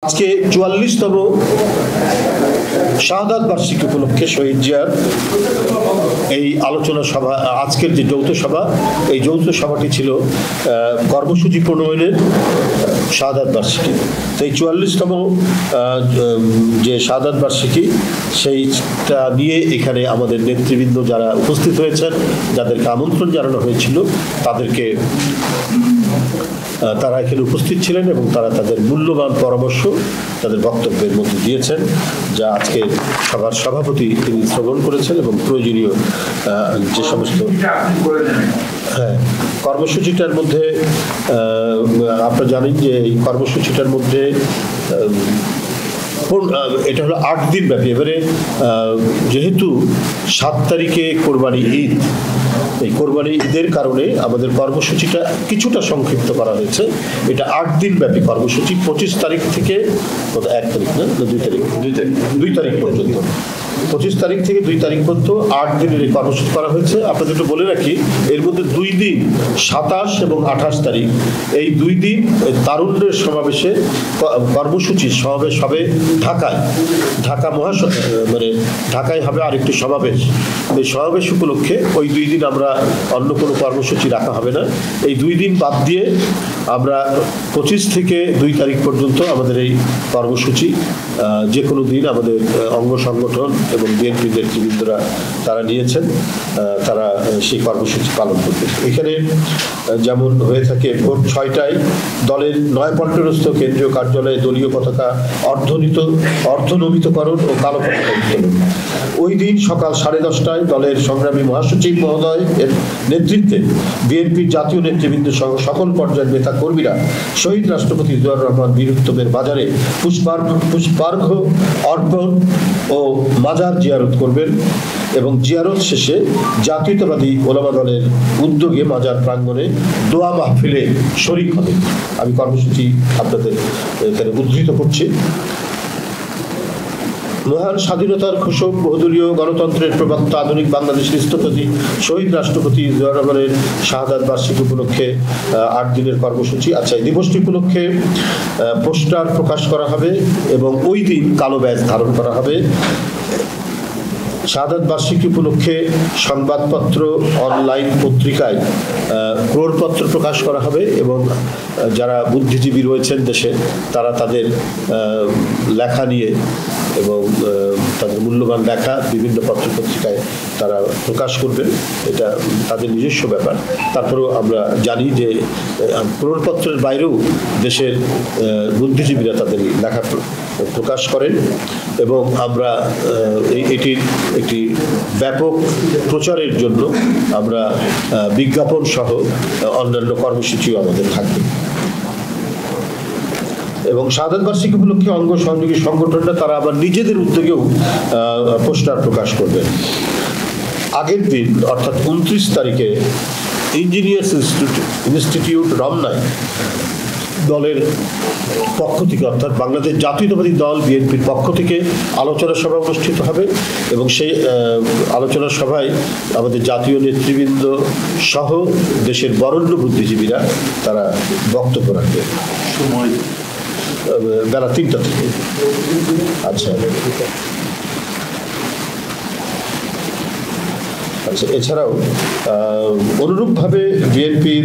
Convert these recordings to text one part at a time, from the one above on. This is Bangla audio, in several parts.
আজকে ৪৪তম শাহাদাত বার্ষিকী উপলক্ষে শহীদ জিয়ার এই আলোচনা সভা, আজকের যে যৌথ সভা, এই যৌথ সভাটি ছিল কর্মসূচি প্রণয়নের শাহাদাত বার্ষিকী। তো এই ৪৪তম যে শাহাদাত বার্ষিকী, সেইটা নিয়ে এখানে আমাদের নেতৃবৃন্দ যারা উপস্থিত হয়েছেন, যাদেরকে আমন্ত্রণ জানানো হয়েছিল, তারা এখানে উপস্থিত ছিলেন এবং তারা তাদের মূল্যবান পরামর্শ তাদের বক্তব্যের মধ্যে দিয়েছেন, যা আজকে সভার সভাপতি তিনি শ্রবণ করেছেন এবং প্রয়োজনীয় যে সমস্ত কর্মসূচিটার মধ্যে আপনারা জানেন যে এই কর্মসূচিটার মধ্যে এটা হলো ৮ দিন ব্যাপী। এবারে যেহেতু ৭ তারিখে কোরবানি ঈদ, এই কোরবানি ঈদের কারণে আমাদের কর্মসূচিটা কিছুটা সংক্ষিপ্ত করা হয়েছে। এটা ৮ দিন ব্যাপী কর্মসূচি, ২৫ তারিখ থেকে ১ তারিখ না ২ তারিখ পর্যন্ত, ২৫ তারিখ থেকে ২ তারিখ পর্যন্ত ৮ দিনের এই কর্মসূচি করা হয়েছে। আপনাদের একটু বলে রাখি, এর মধ্যে 2 দিন ২৭ এবং ২৮ তারিখ, এই 2 দিন তারুণ্যের সমাবেশে কর্মসূচি সমাবেশ হবে ঢাকায়, ঢাকায় হবে আরেকটি সমাবেশ। এই সমাবেশ উপলক্ষে ওই 2 দিন আমরা অন্য কোনো কর্মসূচি রাখা হবে না। এই 2 দিন বাদ দিয়ে আমরা 25 থেকে 2 তারিখ পর্যন্ত আমাদের এই কর্মসূচি যে কোনো দিন আমাদের অঙ্গ সংগঠন এবং বিএনপি নেতৃবৃন্দরা তারা নিয়েছেন, তারা সেই কর্মসূচি পালন করবে। এখানে যেমন হয়ে থাকে, ভোর 6টায় দলের নয়াপল্টনস্থ কেন্দ্রীয় কার্যালয়ে দলীয় পতাকা অর্ধনমিতকরণ ও কালো পতাকা উত্তোলন। ওই দিন সকাল 10:30টায় দলের সংগ্রামী মহাসচিব মহোদয় এর নেতৃত্বে বিএনপির জাতীয় নেতৃবৃন্দ সহ সকল পর্যায়ের নেতা কর্মীরা শহীদ রাষ্ট্রপতি জিয়াউর রহমান বীর উত্তমের বাজারে পুষ্পার্ঘ্য অর্পণ ও মাজার জিয়ারত করবেন এবং জিয়ারত শেষে জাতীয়তাবাদী ওলামা দলের উদ্যোগে মাজার প্রাঙ্গণে দোয়া মাহফিলে শরীক হবেন। আমি কর্মসূচি আপনাদের এখানে উদ্ধৃত করছি। মহান স্বাধীনতার ঘোষক, বহুদলীয় গণতন্ত্রের প্রবক্তা, আধুনিক বাংলাদেশের স্থপতি শহীদ রাষ্ট্রপতি জিয়াউর রহমানের শাহাদাত বার্ষিকী উপলক্ষে ৮ দিনের কর্মসূচি। আচ্ছা, এই দিবসটি উপলক্ষে পোস্টার প্রকাশ করা হবে এবং ওই দিন কালো ব্যাজ ধারণ করা হবে। শাহাদাত বার্ষিকী উপলক্ষে সংবাদপত্র, অনলাইন পত্রিকায় ক্রোড়পত্র প্রকাশ করা হবে এবং যারা বুদ্ধিজীবী রয়েছেন দেশে, তারা তাদের লেখা নিয়ে এবং তাদের মূল্যবান লেখা বিভিন্ন পত্রপত্রিকায় তারা প্রকাশ করবেন। এটা তাদের নিজস্ব ব্যাপার। তারপরেও আমরা জানি যে ক্রোড়পত্রের বাইরেও দেশের বুদ্ধিজীবীরা তাদের লেখা প্রকাশ করেন এবং আমরা এটির একটি ব্যাপক প্রচারের জন্য আমরা বিজ্ঞাপন সহ অন্যান্য কর্মসূচিও আমাদের থাকবে। এবং শাহাদাত বার্ষিকী উপলক্ষে অঙ্গ সহযোগী সংগঠনটা তারা আবার নিজেদের উদ্যোগেও পোস্টার প্রকাশ করবেন। আগের দিন অর্থাৎ ২৯ তারিখে ইঞ্জিনিয়ার্স ইনস্টিটিউট রমনায় দলের পক্ষ থেকে, অর্থাৎ বাংলাদেশ জাতীয়তাবাদী দল বিএনপির পক্ষ থেকে আলোচনা সভা অনুষ্ঠিত হবে এবং সেই আলোচনা সভায় আমাদের জাতীয় নেতৃবৃন্দ সহ দেশের বরেণ্য বুদ্ধিজীবীরা তারা বক্তব্য রাখবে। সময় বেলা ৩টা থেকে। আচ্ছা, এছাড়াও অনুরূপভাবে বিএনপির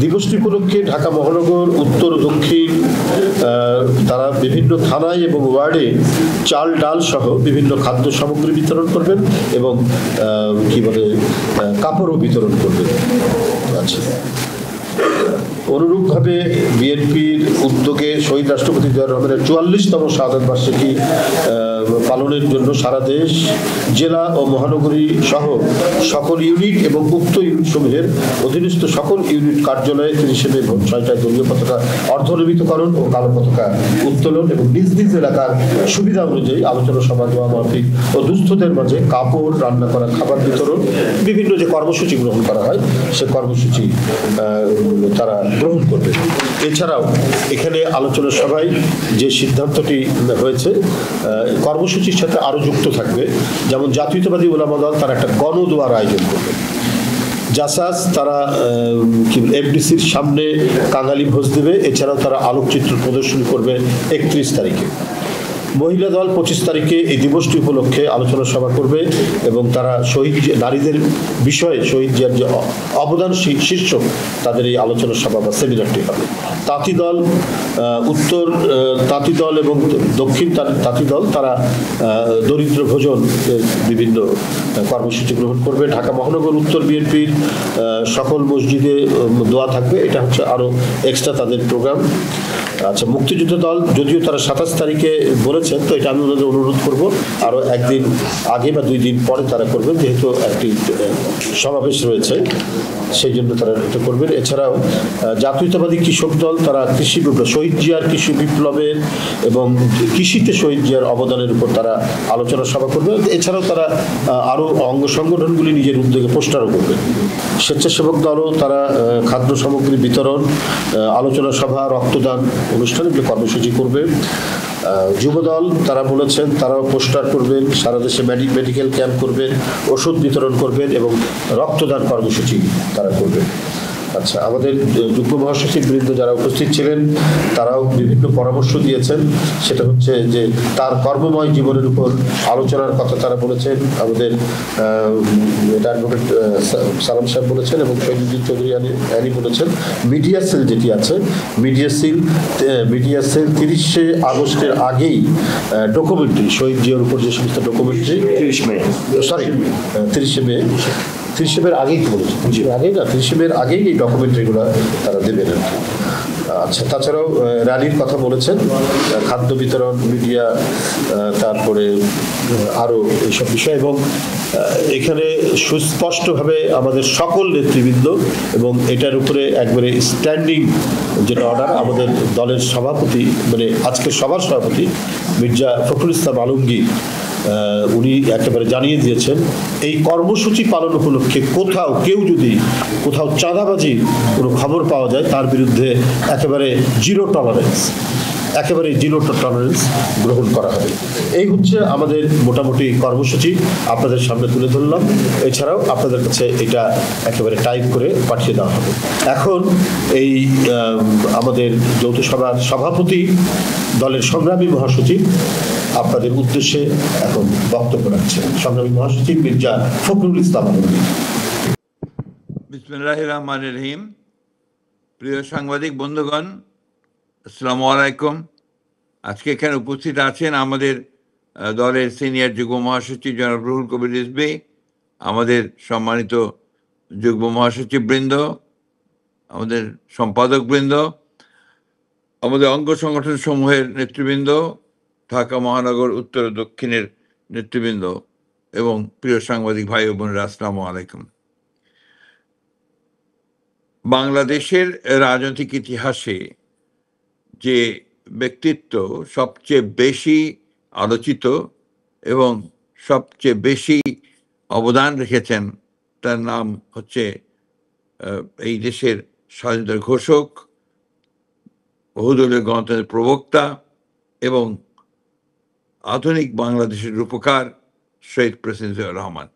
দিবসটি উপলক্ষে ঢাকা মহানগর উত্তর ও দক্ষিণ তারা বিভিন্ন থানায় এবং ওয়ার্ডে চাল ডাল সহ বিভিন্ন খাদ্য সামগ্রী বিতরণ করবেন এবং কাপড়ও বিতরণ করবেন। আচ্ছা, অনুরূপভাবে বিএনপির উদ্যোগে শহীদ রাষ্ট্রপতি জিয়াউর রহমানের ৪৪তম শাহাদাত বার্ষিকী পালনের জন্য সারা দেশ, জেলা ও মহানগরী সহ সকল ইউনিট এবং উক্ত ইউনিট সমূহের অধীনস্থ সকল ইউনিট কার্যালয়ে ৩০শে মে ভোর ৬টায় দলীয় পতাকা অর্ধনমিতকরণ ও কালো পতাকা উত্তোলন এবং নিজ নিজ এলাকার সুবিধা অনুযায়ী আলোচনা সভা, দোয়া মাহফিল ও দুস্থদের মাঝে কাপড়, রান্না করা খাবার বিতরণ, বিভিন্ন যে কর্মসূচি গ্রহণ করা হয় সে কর্মসূচি তারা গ্রহণ করবে। এছাড়াও এখানে আলোচনা সভায় যে সিদ্ধান্তটি হয়েছে, কর্মসূচির সাথে আরো যুক্ত থাকবে, যেমন জাতীয়তাবাদী ওলামা দল তারা একটা গণদোয়ার আয়োজন করবে, জাসাস তারা কি এফডিসির সামনে কাঙালি ভোজ দেবে। এছাড়াও তারা আলোকচিত্র প্রদর্শনী করবে 31 তারিখে। মহিলা দল 25 তারিখে এই দিবসটি উপলক্ষে আলোচনা সভা করবে এবং তারা শহীদ নারীদের বিষয়ে শহীদ জিয়ার যে অবদান শীর্ষক তাদের এই আলোচনা সভা বা সেমিনারটি হবে। তাঁতি দল উত্তর তাঁতি দল এবং দক্ষিণ তাঁতি দল তারা দরিদ্র ভোজন বিভিন্ন কর্মসূচি গ্রহণ করবে। ঢাকা মহানগর উত্তর বিএনপির সকল মসজিদে দোয়া থাকবে, এটা হচ্ছে আরো এক্সট্রা তাদের প্রোগ্রাম। আচ্ছা, মুক্তিযুদ্ধ দল যদিও তারা 27 তারিখে বলেছেন, তো এটা আমি ওনাদের অনুরোধ করব আরো একদিন আগে বা 2 দিন পরে তারা করবেন, যেহেতু একটি সমাবেশ রয়েছে সেই জন্য তারা এটা করবেন। এছাড়াও জাতীয়তাবাদী কৃষক দল তারা কৃষি বিপ্লব, শহীদ জিয়ার কৃষি বিপ্লবের এবং কৃষিতে শহীদ জিয়ার অবদানের উপর তারা আলোচনা সভা করবে। এছাড়াও তারা আরো অঙ্গ সংগঠনগুলি নিজের উদ্যোগে পোস্টারও করবে। স্বেচ্ছাসেবক দলও তারা খাদ্য সামগ্রী বিতরণ, আলোচনা সভা, রক্তদান অনুষ্ঠান এগুলো কর্মসূচি করবে। যুবদল তারা বলেছেন তারাও পোস্টার করবেন, সারা দেশে মেডিকেল ক্যাম্প করবেন, ওষুধ বিতরণ করবেন এবং রক্তদান কর্মসূচি তারা করবেন। আচ্ছা, আমাদের যুগ্ম মহাসচিব বৃন্দ যারা উপস্থিত ছিলেন তারাও বিভিন্ন পরামর্শ দিয়েছেন, সেটা হচ্ছে যে তার কর্মময় জীবনের উপর আলোচনার কথা তারা বলেছেন। আমাদের অ্যাডভোকেট সালাম সাহেব বলেছেন এবং শহীদুদ্দিন চৌধুরী আলী বলেছেন মিডিয়া সেল যেটি আছে, মিডিয়া সেল 30শে আগস্টের আগেই ডকুমেন্টারি শহীদ জিয়ার উপর যে সমস্ত ডকুমেন্টারি 30শে মে আগেই বলেছে, 30শে মে আগেই এই ডকুমেন্টারিগুলো তারা দেবেন আর কি। আচ্ছা, তাছাড়াও র্যালির কথা বলেছেন, খাদ্য বিতরণ, মিডিয়া, তারপরে আরো এইসব বিষয়। এবং এখানে সুস্পষ্টভাবে আমাদের সকল নেতৃবৃন্দ এবং এটার উপরে একবারে স্ট্যান্ডিং যেটা অর্ডার, আমাদের দলের সভাপতি মানে আজকের সভার সভাপতি মির্জা ফখরুল ইসলাম আলমগীর উনি একেবারে জানিয়ে দিয়েছেন এই কর্মসূচি পালন উপলক্ষে কেউ যদি কোথাও চাঁদাবাজি কোনো খবর পাওয়া যায় তার বিরুদ্ধে একেবারে জিরো টলারেন্স গ্রহণ করা হবে। এই হচ্ছে আমাদের মোটামুটি কর্মসূচি আপনাদের সামনে তুলে ধরলাম। এছাড়াও আপনাদের কাছে এটা একেবারে টাইপ করে পাঠিয়ে দেওয়া হবে। এখন এই আমাদের যৌথ সভার সভাপতি দলের সংগ্রামী মহাসচিব আপনাদের উদ্দেশ্যে এখন বক্তব্য রাখছেন। সংগ্রামী মহাসচিব মির্জা ফখরুল ইসলাম আলমগীর। বিসমিল্লাহির রহমানির রহিম। প্রিয় সাংবাদিক বন্ধুগণ, আসসালামু আলাইকুম। আজকে এখানে উপস্থিত আছেন আমাদের দলের সিনিয়র যুগ্ম মহাসচিব জনাব রুহুল কবির রিজভী, আমাদের সম্মানিত যুগ্ম মহাসচিব বৃন্দ, আমাদের সম্পাদক বৃন্দ, আমাদের অঙ্গ সংগঠন সমূহের নেতৃবৃন্দ, ঢাকা মহানগর উত্তর ও দক্ষিণের নেতৃবৃন্দ এবং প্রিয় সাংবাদিক ভাই ও বোনেরা, আসসালামু আলাইকুম। বাংলাদেশের রাজনৈতিক ইতিহাসে যে ব্যক্তিত্ব সবচেয়ে বেশি আলোচিত এবং সবচেয়ে বেশি অবদান রেখেছেন তার নাম হচ্ছে এই দেশের স্বাধীনতার ঘোষক, বহুদলীয় গণতন্ত্রের প্রবক্তা এবং আধুনিক বাংলাদেশের রূপকার শহীদ প্রেসিডেন্ট জিয়াউর রহমান।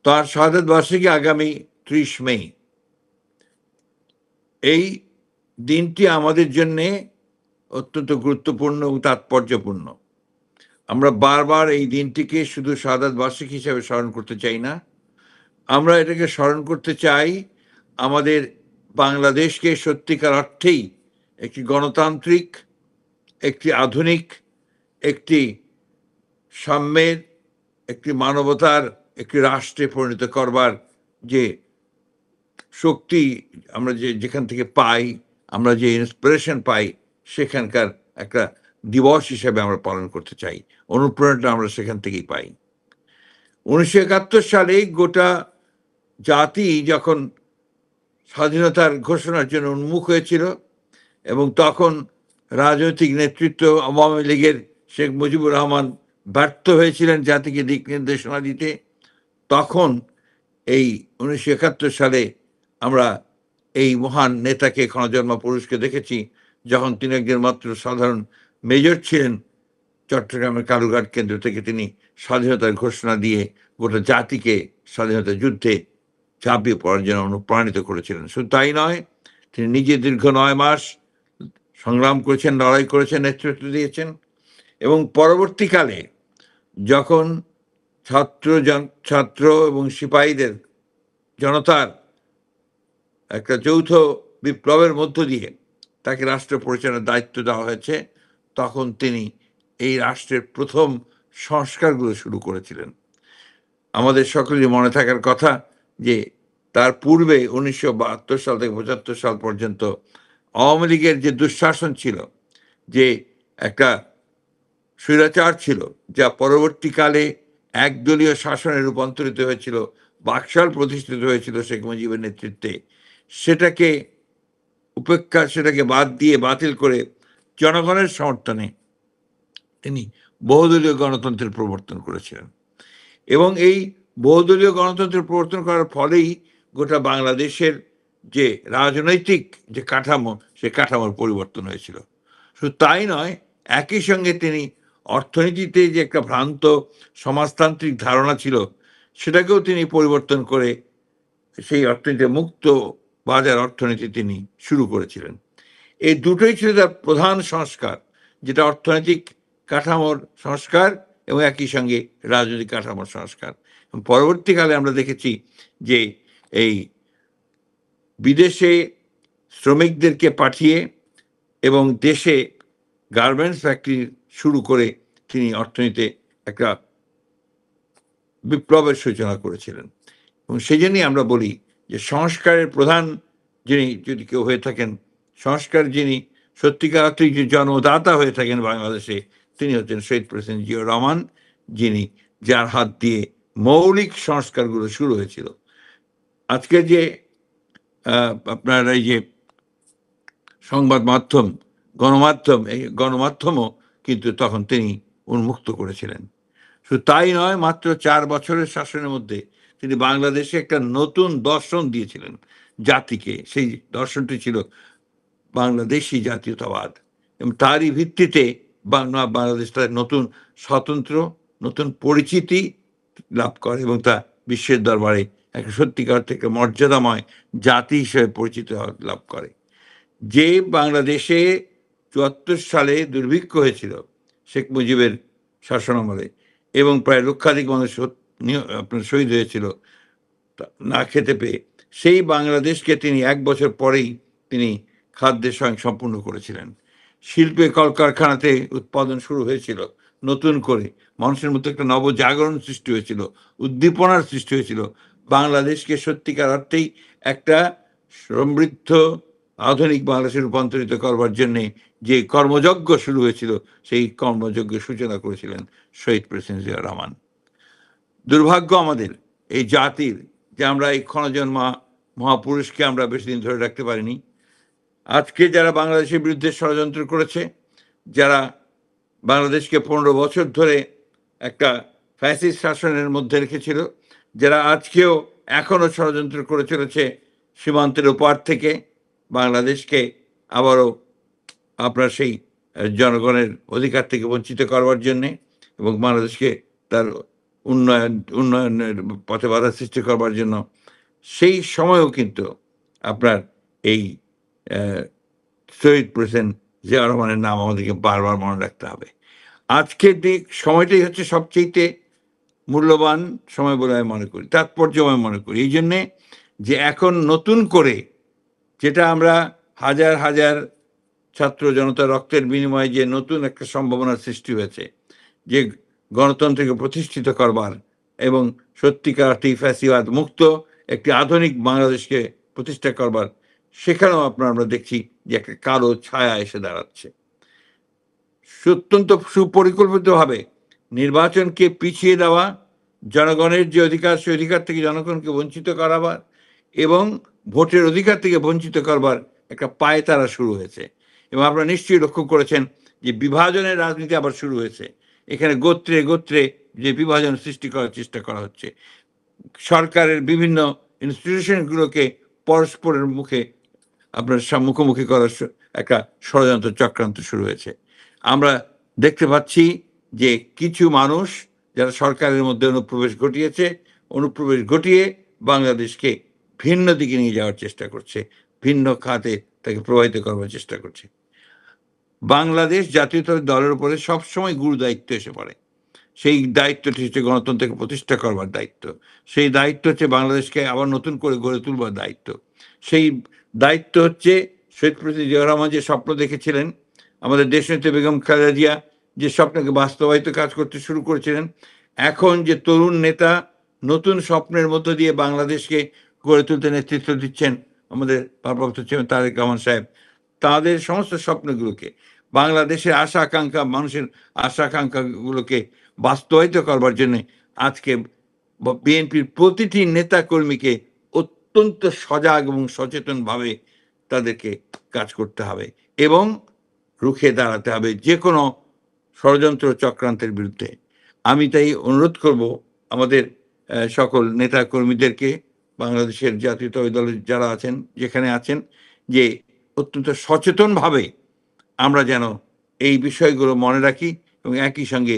তার শাহাদাত বার্ষিকী আগামী 30 মে। এই দিনটি আমাদের জন্যে অত্যন্ত গুরুত্বপূর্ণ এবং তাৎপর্যপূর্ণ। আমরা বারবার এই দিনটিকে শুধু শাহাদাত বার্ষিকী হিসাবে স্মরণ করতে চাই না, আমরা এটাকে স্মরণ করতে চাই আমাদের বাংলাদেশকে সত্যিকার অর্থেই একটি গণতান্ত্রিক, একটি আধুনিক, একটি সাম্যের, একটি মানবতার একটি রাষ্ট্রে পরিণত করবার যে শক্তি আমরা যেখান থেকে পাই, আমরা যে ইন্সপিরেশন পাই, সেখানকার একটা দিবস হিসেবে আমরা পালন করতে চাই। অনুপ্রেরণাটা আমরা সেখান থেকেই পাই। 1971 সালে গোটা জাতি যখন স্বাধীনতার ঘোষণার জন্য উন্মুখ হয়েছিল এবং তখন রাজনৈতিক নেতৃত্ব আওয়ামী লীগের শেখ মুজিবুর রহমান ব্যর্থ হয়েছিলেন জাতিকে দিক নির্দেশনা দিতে, তখন এই 1971 সালে আমরা এই মহান নেতাকে ক্ষণজন্মা পুরুষকে দেখেছি, যখন তিনি একজন মাত্র সাধারণ মেজর ছিলেন। চট্টগ্রামের কালুঘাট কেন্দ্র থেকে তিনি স্বাধীনতার ঘোষণা দিয়ে গোটা জাতিকে স্বাধীনতা যুদ্ধে ঝাঁপিয়ে পড়ার জন্য অনুপ্রাণিত করেছিলেন। শুধু তাই নয়, তিনি নিজে দীর্ঘ ৯ মাস সংগ্রাম করেছেন, লড়াই করেছেন, নেতৃত্ব দিয়েছেন এবং পরবর্তীকালে যখন ছাত্র এবং সিপাহীদের জনতার একটা যৌথ বিপ্লবের মধ্য দিয়ে তাকে রাষ্ট্র পরিচালনার দায়িত্ব দেওয়া হয়েছে, তখন তিনি এই রাষ্ট্রের প্রথম সংস্কারগুলো শুরু করেছিলেন। আমাদের সকলেরই মনে থাকার কথা যে তার পূর্বে ১৯৭২ সাল থেকে ৭৫ সাল পর্যন্ত আওয়ামী লীগের যে দুঃশাসন ছিল, যে একটা স্বৈরাচার ছিল, যা পরবর্তীকালে একদলীয় শাসনে রূপান্তরিত হয়েছিল, বাকশাল প্রতিষ্ঠিত হয়েছিল শেখ মুজিবের নেতৃত্বে, সেটাকে বাদ দিয়ে বাতিল করে জনগণের সমর্থনে তিনি বহুদলীয় গণতন্ত্রের প্রবর্তন করেছিলেন। এবং এই বহুদলীয় গণতন্ত্রের প্রবর্তন করার ফলেই গোটা বাংলাদেশের যে রাজনৈতিক যে কাঠামো, সে কাঠামোর পরিবর্তন হয়েছিল। শুধু তাই নয়, একই সঙ্গে তিনি অর্থনীতিতে যে একটা ভ্রান্ত সমাজতান্ত্রিক ধারণা ছিল, সেটাকেও তিনি পরিবর্তন করে সেই অর্থনীতি মুক্ত বাজার অর্থনীতি তিনি শুরু করেছিলেন। এই দুটোই ছিল তার প্রধান সংস্কার, যেটা অর্থনৈতিক কাঠামোর সংস্কার এবং একই সঙ্গে রাজনৈতিক কাঠামোর সংস্কার। পরবর্তীকালে আমরা দেখেছি যে এই বিদেশে শ্রমিকদেরকে পাঠিয়ে এবং দেশে গার্মেন্টস ফ্যাক্টরি শুরু করে তিনি অর্থনীতিতে একটা বিপ্লবের সূচনা করেছিলেন। এবং সেই জন্যই আমরা বলি যে সংস্কারের প্রধান যিনি যদি কেউ হয়ে থাকেন, সংস্কার যিনি সত্যিকার অর্থে যে জন্মদাতা হয়ে থাকেন বাংলাদেশে, তিনি হচ্ছেন শহীদ প্রেসিডেন্ট জিয়াউর রহমান, যার হাত দিয়ে মৌলিক সংস্কারগুলো শুরু হয়েছিল। আজকে যে আপনার এই যে সংবাদ মাধ্যম, এই গণমাধ্যমও কিন্তু তখন তিনি উন্মুক্ত করেছিলেন। শুধু তাই নয়, মাত্র ৪ বছরের শাসনের মধ্যে তিনি বাংলাদেশে একটা নতুন দর্শন দিয়েছিলেন জাতিকে। সেই দর্শনটি ছিল বাংলাদেশি জাতীয়তাবাদ, এবং তারই ভিত্তিতে বাংলাদেশ তার নতুন স্বতন্ত্র, নতুন পরিচিতি লাভ করে এবং তা বিশ্বের দরবারে একটা সত্যিকার থেকে মর্যাদাময় জাতি হিসেবে পরিচিত লাভ করে। যে বাংলাদেশে ৭৪ সালে দুর্ভিক্ষ হয়েছিল শেখ মুজিবের শাসনামলে, এবং প্রায় লক্ষাধিক মানুষ আপনার শহীদ হয়েছিল না খেতে পেয়ে, সেই বাংলাদেশকে তিনি ১ বছর পরেই তিনি খাদ্যের স্বয়ংসম্পূর্ণ করেছিলেন। শিল্পে কলকারখানাতে উৎপাদন শুরু হয়েছিল নতুন করে, মানুষের মধ্যে একটা নবজাগরণ সৃষ্টি হয়েছিল, উদ্দীপনার সৃষ্টি হয়েছিল। বাংলাদেশকে সত্যিকার অর্থেই একটা সমৃদ্ধ আধুনিক বাংলাদেশে রূপান্তরিত করবার জন্যে যে কর্মযজ্ঞ শুরু হয়েছিল, সেই কর্মযজ্ঞের সূচনা করেছিলেন শহীদ প্রেসিডেন্ট জিয়াউর রহমান। দুর্ভাগ্য আমাদের এই জাতির যে আমরা এই ক্ষণজন্মা মহাপুরুষকে আমরা বেশি দিন ধরে রাখতে পারিনি। আজকে যারা বাংলাদেশের বিরুদ্ধে ষড়যন্ত্র করেছে, যারা বাংলাদেশকে ১৫ বছর ধরে একটা ফ্যাসিস্ট শাসনের মধ্যে রেখেছিল, যারা আজকেও এখনো ষড়যন্ত্র করে চলেছে সীমান্তের ওপার থেকে বাংলাদেশকে আবারও আপনার সেই জনগণের অধিকার থেকে বঞ্চিত করবার জন্যে এবং বাংলাদেশকে তার উন্নয়নের পথে বাধা সৃষ্টি করবার জন্য, সেই সময়েও কিন্তু আপনার এই শহীদ প্রেসিডেন্ট জিয়াউর রহমানের নাম আমাদেরকে বারবার মনে রাখতে হবে। আজকের সময়টাই হচ্ছে সবচেয়ে মূল্যবান সময় বলে আমি মনে করি, তাৎপর্যময় মনে করি। এই জন্যে যে এখন নতুন করে যেটা আমরা হাজার হাজার ছাত্র জনতার রক্তের বিনিময়ে যে নতুন একটা সম্ভাবনার সৃষ্টি হয়েছে, যে গণতন্ত্রকে প্রতিষ্ঠিত করবার এবং সত্যিকার ফ্যাসিবাদ মুক্ত একটি আধুনিক বাংলাদেশকে প্রতিষ্ঠা করবার, সেখানেও আমরা দেখছি যে একটা কালো ছায়া এসে দাঁড়াচ্ছে। অত্যন্ত সুপরিকল্পিতভাবে নির্বাচনকে পিছিয়ে দেওয়া, জনগণের যে অধিকার, সেই অধিকার থেকে জনগণকে বঞ্চিত করাবার এবং ভোটের অধিকার থেকে বঞ্চিত করবার একটা পায়তারা শুরু হয়েছে। এবং আপনারা নিশ্চয়ই লক্ষ্য করেছেন যে বিভাজনের রাজনীতি আবার শুরু হয়েছে। এখানে গোত্রে গোত্রে যে বিভাজন সৃষ্টি করার চেষ্টা করা হচ্ছে, সরকারের বিভিন্ন ইনস্টিটিউশনগুলোকে পরস্পরের মুখে আপনার মুখোমুখি করার একটা ষড়যন্ত্র চক্রান্ত শুরু হয়েছে। আমরা দেখতে পাচ্ছি যে কিছু মানুষ যারা সরকারের মধ্যে অনুপ্রবেশ ঘটিয়ে বাংলাদেশকে ভিন্ন দিকে নিয়ে যাওয়ার চেষ্টা করছে, ভিন্ন খাতে তাকে প্রভাবিত করবার চেষ্টা করছে। বাংলাদেশ জাতীয়তাবাদী দলের উপরে সবসময় গুরু দায়িত্ব এসে পড়ে। সেই দায়িত্বটি হচ্ছে গণতন্ত্রকে প্রতিষ্ঠা করবার দায়িত্ব। সেই দায়িত্ব হচ্ছে বাংলাদেশকে আবার নতুন করে গড়ে তুলবার দায়িত্ব। সেই দায়িত্ব হচ্ছে শহীদ প্রেসিডেন্ট জিয়াউর রহমান যে স্বপ্ন দেখেছিলেন, আমাদের দেশনেত্রী বেগম খালেদা জিয়া যে স্বপ্নকে বাস্তবায়িত কাজ করতে শুরু করেছিলেন, এখন যে তরুণ নেতা নতুন স্বপ্নের মধ্য দিয়ে বাংলাদেশকে গড়ে তুলতে নেতৃত্ব দিচ্ছেন আমাদের ভারপ্রাপ্ত চেয়ারম্যান তারেক রহমান সাহেব, তাদের সমস্ত স্বপ্নগুলোকে, বাংলাদেশের আশা আকাঙ্ক্ষা, মানুষের আশা আকাঙ্ক্ষাগুলোকে বাস্তবায়িত করবার জন্য আজকে বিএনপির প্রতিটি নেতা কর্মীকে অত্যন্ত সজাগ এবং সচেতনভাবে তাদেরকে কাজ করতে হবে এবং রুখে দাঁড়াতে হবে যে কোনো ষড়যন্ত্র চক্রান্তের বিরুদ্ধে। আমি তাই অনুরোধ করব আমাদের সকল নেতা কর্মীদেরকে, বাংলাদেশের জাতীয়তাবাদী দলের যারা আছেন, যেখানে আছেন, যে অত্যন্ত সচেতনভাবে আমরা যেন এই বিষয়গুলো মনে রাখি এবং একই সঙ্গে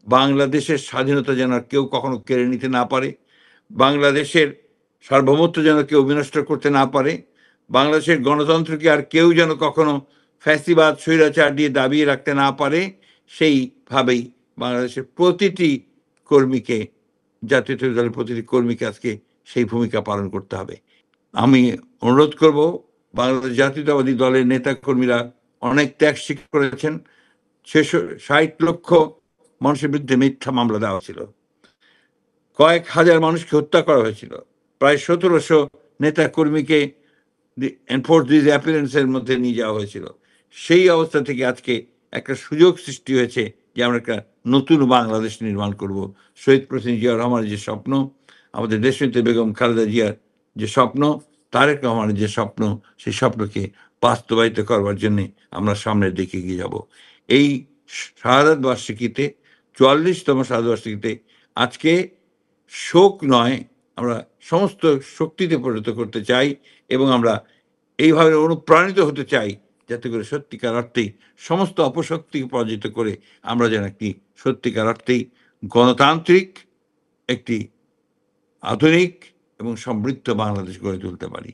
বাংলাদেশের স্বাধীনতা যেন কেউ কখনো কেড়ে নিতে না পারে, বাংলাদেশের সার্বভৌমত্ব যেন কেউ বিনষ্ট করতে না পারে, বাংলাদেশের গণতন্ত্রকে আর কেউ যেন কখনো ফ্যাসিবাদ স্বৈরাচার দিয়ে দাবিয়ে রাখতে না পারে, সেইভাবেই বাংলাদেশের প্রতিটি কর্মীকে, জাতীয়তাবাদী দলের প্রতিটি কর্মীকে আজকে সেই ভূমিকা পালন করতে হবে। আমি অনুরোধ করব, বাংলাদেশ জাতীয়তাবাদী দলের নেতা কর্মীরা অনেক ত্যাগ স্বীকার করেছেন। 60 লক্ষ মানুষের বিরুদ্ধে মিথ্যা মামলা দেওয়া ছিল, কয়েক হাজার মানুষকে হত্যা করা হয়েছিল, প্রায় 1700 নেতা কর্মীকে এনফোর্স ডিসঅ্যাপিয়ারেন্সের মধ্যে নিয়ে যাওয়া হয়েছিল। সেই অবস্থা থেকে আজকে একটা সুযোগ সৃষ্টি হয়েছে যে আমরা একটা নতুন বাংলাদেশ নির্মাণ করব। শহীদ প্রেসিডেন্ট জিয়াউর রহমানের যে স্বপ্ন, আমাদের দেশনেত্রী বেগম খালেদা জিয়ার যে স্বপ্ন, তারেক রহমানের যে স্বপ্ন, সেই স্বপ্নকে বাস্তবায়িত করবার জন্যে আমরা সামনের দিকে এগিয়ে যাব। এই শাহাদাত বার্ষিকীতে, 44তম শাহাদাত বার্ষিকীতে আজকে শোক নয়, আমরা সমস্ত শক্তিতে পরিণত করতে চাই এবং আমরা এইভাবে অনুপ্রাণিত হতে চাই যাতে করে সত্যিকার অর্থেই সমস্ত অপশক্তিকে পরাজিত করে আমরা যেন একটি সত্যিকার অর্থেই গণতান্ত্রিক, একটি আধুনিক এবং সমৃদ্ধ বাংলাদেশ গড়ে তুলতে পারি।